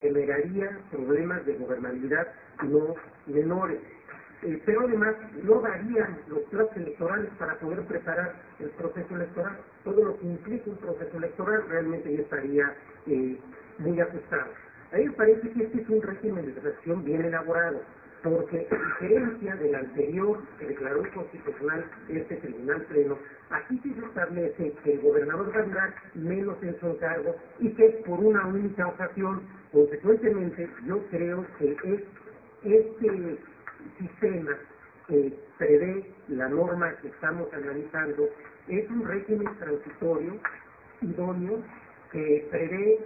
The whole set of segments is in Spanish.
generaría problemas de gobernabilidad no menores. Pero además no darían los plazos electorales para poder preparar el proceso electoral. Todo lo que implica un proceso electoral realmente ya estaría muy ajustado. A mí me parece que este es un régimen de transición bien elaborado, porque a diferencia del anterior que declaró inconstitucional este Tribunal Pleno, aquí sí se establece que el gobernador va a durar menos en su encargo y que es por una única ocasión. Consecuentemente, yo creo que este sistema que prevé la norma que estamos analizando es un régimen transitorio, idóneo, que prevé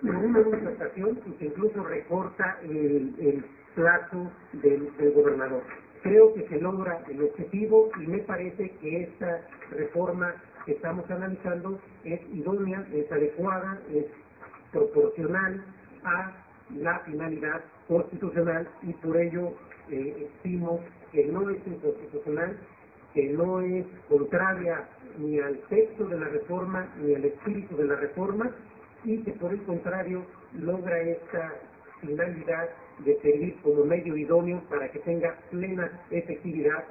en una única ocasión y que incluso recorta el plazo del gobernador. Creo que se logra el objetivo y me parece que esta reforma que estamos analizando es idónea, es adecuada, es proporcional a la finalidad constitucional y por ello estimo que no es inconstitucional, que no es contraria ni al texto de la reforma ni al espíritu de la reforma y que por el contrario logra esta finalidad de servir como medio idóneo para que tenga plena efectividad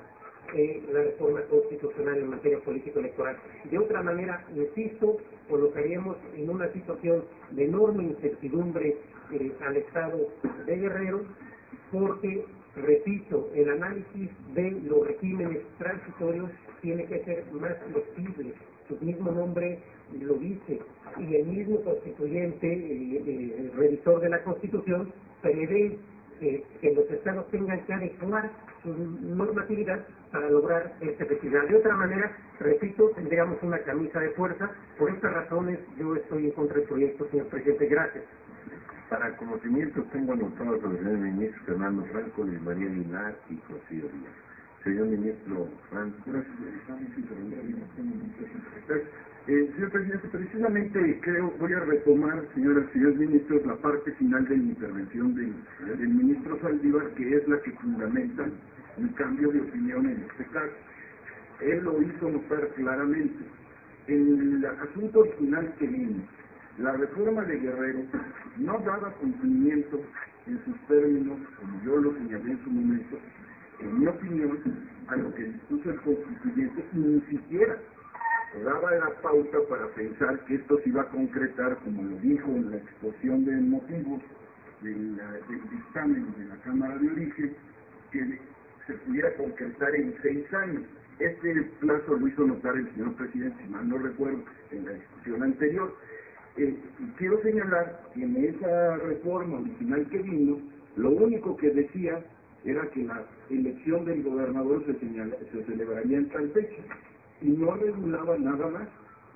la reforma constitucional en materia político-electoral. De otra manera, insisto, colocaríamos en una situación de enorme incertidumbre al Estado de Guerrero, porque, repito, el análisis de los regímenes transitorios tiene que ser más flexible. Su mismo nombre lo dice, y el mismo constituyente, el revisor de la Constitución, prevé que los estados tengan que adecuar su normatividad para lograr esta efectividad. De otra manera, repito, tendríamos una camisa de fuerza. Por estas razones, yo estoy en contra del proyecto, señor presidente. Gracias. Para conocimiento, tengo anotados a los señores ministros Fernando Franco, Luis María Aguilar y Rocío Díaz. Señor ministro Franco. Gracias. Señor presidente, precisamente voy a retomar, señoras y señores ministros, la parte final de la intervención del ministro Saldívar, que es la que fundamenta un cambio de opinión en este caso. Él lo hizo notar claramente. En el asunto original que vimos, la reforma de Guerrero no daba cumplimiento en sus términos, como yo lo señalé en su momento, en mi opinión, a lo que dispuso el constituyente, y ni siquiera daba la pauta para pensar que esto se iba a concretar, como lo dijo en la exposición de motivos del dictamen de la Cámara de Origen, que se pudiera concretar en 6 años. Este plazo lo hizo notar el señor presidente, si mal no recuerdo, en la discusión anterior. Quiero señalar que en esa reforma original que vimos, lo único que decía era que la elección del gobernador se celebraría en tal fecha, y no regulaba nada más,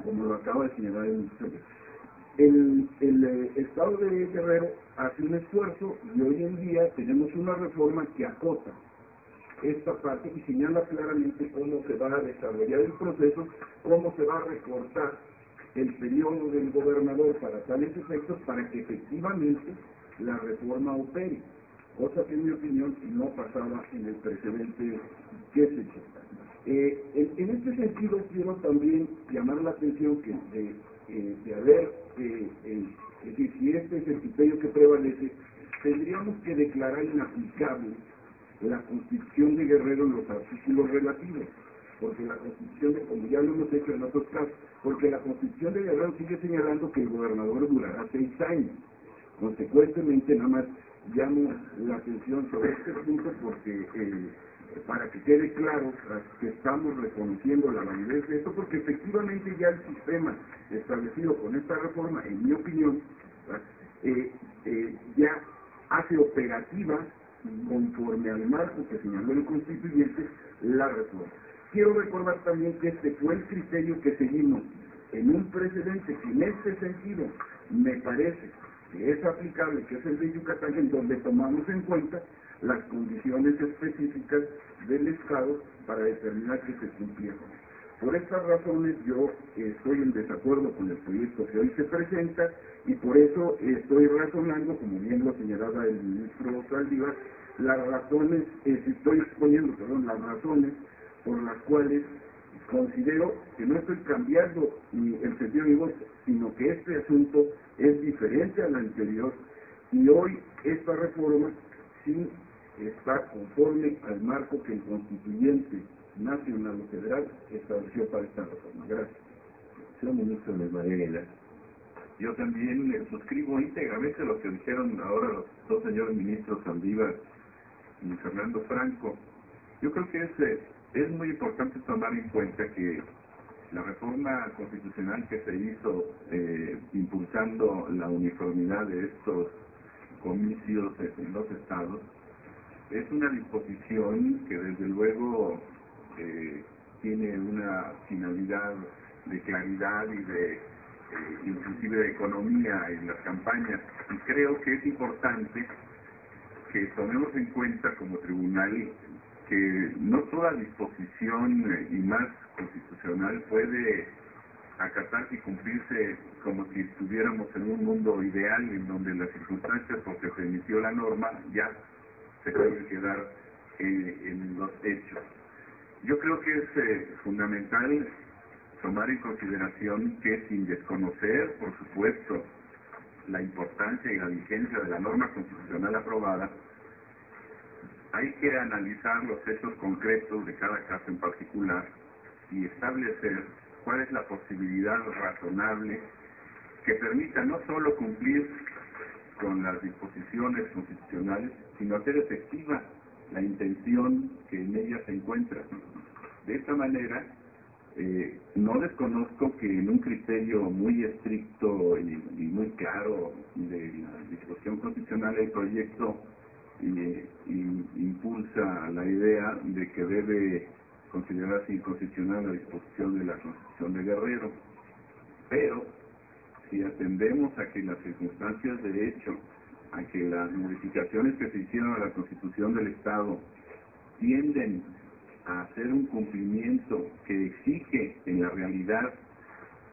como lo acaba de señalar el ministro. El Estado de Guerrero hace un esfuerzo y hoy en día tenemos una reforma que acota esta parte y señala claramente cómo se va a desarrollar el proceso, cómo se va a recortar el periodo del gobernador para tales efectos, para que efectivamente la reforma opere, cosa que en mi opinión no pasaba en el precedente que se echó. En este sentido quiero también llamar la atención que de haber, es decir, si este es el criterio que prevalece, tendríamos que declarar inaplicable la Constitución de Guerrero en los artículos relativos, porque la Constitución, como ya lo hemos hecho en otros casos, porque la Constitución de Guerrero sigue señalando que el gobernador durará 6 años. Consecuentemente, nada más llamo la atención sobre este punto porque para que quede claro que estamos reconociendo la validez de esto, porque efectivamente ya el sistema establecido con esta reforma, en mi opinión, ya hace operativa, conforme al marco que señaló el constituyente, la reforma. Quiero recordar también que este fue el criterio que seguimos en un precedente que en este sentido me parece que es aplicable, que es el de Yucatán, en donde tomamos en cuenta las condiciones específicas del Estado para determinar que se cumplieron. Por estas razones yo estoy en desacuerdo con el proyecto que hoy se presenta y por eso estoy razonando, como bien lo señalaba el ministro Saldívar, estoy exponiendo, las razones por las cuales considero que no estoy cambiando el sentido de mi voz, sino que este asunto es diferente al anterior y hoy esta reforma sí está conforme al marco que el constituyente nacional o federal estableció para esta reforma. Gracias. Señor ministro de María, yo también suscribo íntegramente lo que dijeron ahora los dos señores ministros Saldívar y Fernando Franco. Yo creo que es muy importante tomar en cuenta que la reforma constitucional que se hizo impulsando la uniformidad de estos comicios en los estados es una disposición que desde luego tiene una finalidad de claridad y de inclusive de economía en las campañas, y creo que es importante que tomemos en cuenta como tribunal que no toda disposición y más constitucional puede acatarse y cumplirse como si estuviéramos en un mundo ideal en donde las circunstancias por que se emitió la norma ya se pueden quedar en los hechos. Yo creo que es fundamental tomar en consideración que sin desconocer, por supuesto, la importancia y la vigencia de la norma constitucional aprobada, hay que analizar los hechos concretos de cada caso en particular y establecer cuál es la posibilidad razonable que permita no solo cumplir con las disposiciones constitucionales, sino hacer efectiva la intención que en ellas se encuentra. De esta manera, no desconozco que en un criterio muy estricto y muy claro de la disposición constitucional el proyecto impulsa la idea de que debe considerarse inconstitucional la disposición de la Constitución de Guerrero. Pero, si atendemos a que las circunstancias de hecho, a que las modificaciones que se hicieron a la Constitución del Estado tienden a hacer un cumplimiento que exige en la realidad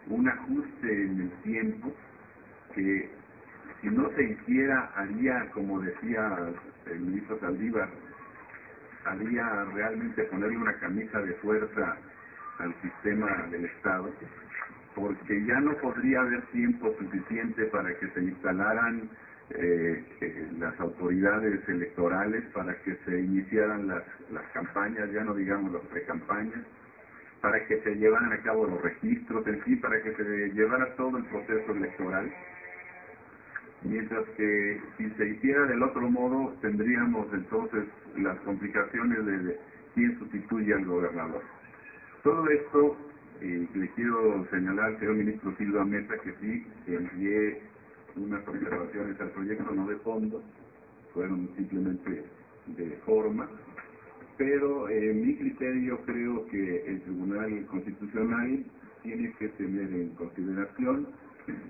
un ajuste en el tiempo, que si no se hiciera haría, como decía el ministro Saldívar, haría realmente ponerle una camisa de fuerza al sistema del Estado, porque ya no podría haber tiempo suficiente para que se instalaran las autoridades electorales, para que se iniciaran las campañas, ya no digamos las precampañas, para que se llevaran a cabo los registros, en fin, para que se llevara todo el proceso electoral. Mientras que si se hiciera del otro modo, tendríamos entonces las complicaciones de quién sustituye al gobernador. Todo esto le quiero señalar al señor ministro Silva Mesa que sí envié unas observaciones al proyecto, no de fondo, fueron simplemente de forma, pero en mi criterio creo que el Tribunal Constitucional tiene que tener en consideración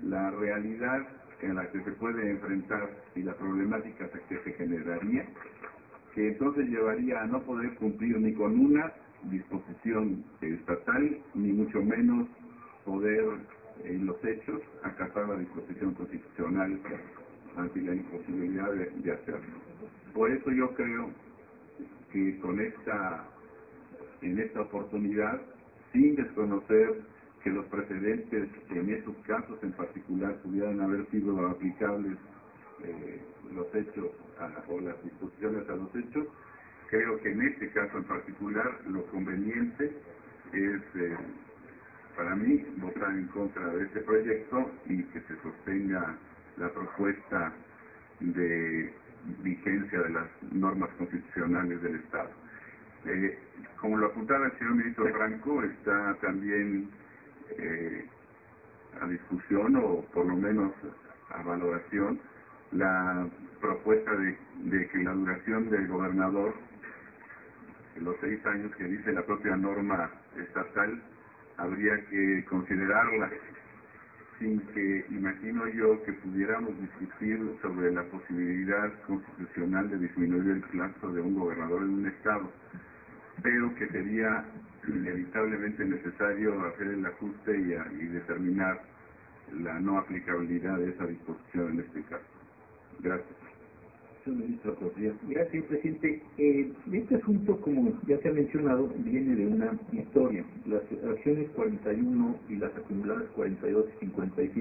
la realidad en la que se puede enfrentar y la problemática que se generaría, que entonces llevaría a no poder cumplir ni con una disposición estatal, ni mucho menos poder en los hechos acatar la disposición constitucional ante la imposibilidad de hacerlo. Por eso yo creo que en esta oportunidad, sin desconocer que los precedentes en estos casos en particular pudieran haber sido aplicables los hechos o las disposiciones a los hechos, creo que en este caso en particular lo conveniente es para mí votar en contra de este proyecto y que se sostenga la propuesta de vigencia de las normas constitucionales del Estado. Como lo apuntaba el señor ministro Franco, está también a discusión o por lo menos a valoración la propuesta de que la duración del gobernador, los 6 años que dice la propia norma estatal, habría que considerarla sin que imagino yo que pudiéramos discutir sobre la posibilidad constitucional de disminuir el plazo de un gobernador en un estado, pero que sería inevitablemente necesario hacer el ajuste y determinar la no aplicabilidad de esa disposición en este caso. Gracias. Señor ministro Portillo. Gracias, presidente. Este asunto, como ya se ha mencionado, viene de una historia. Las acciones 41 y las acumuladas 42 y 57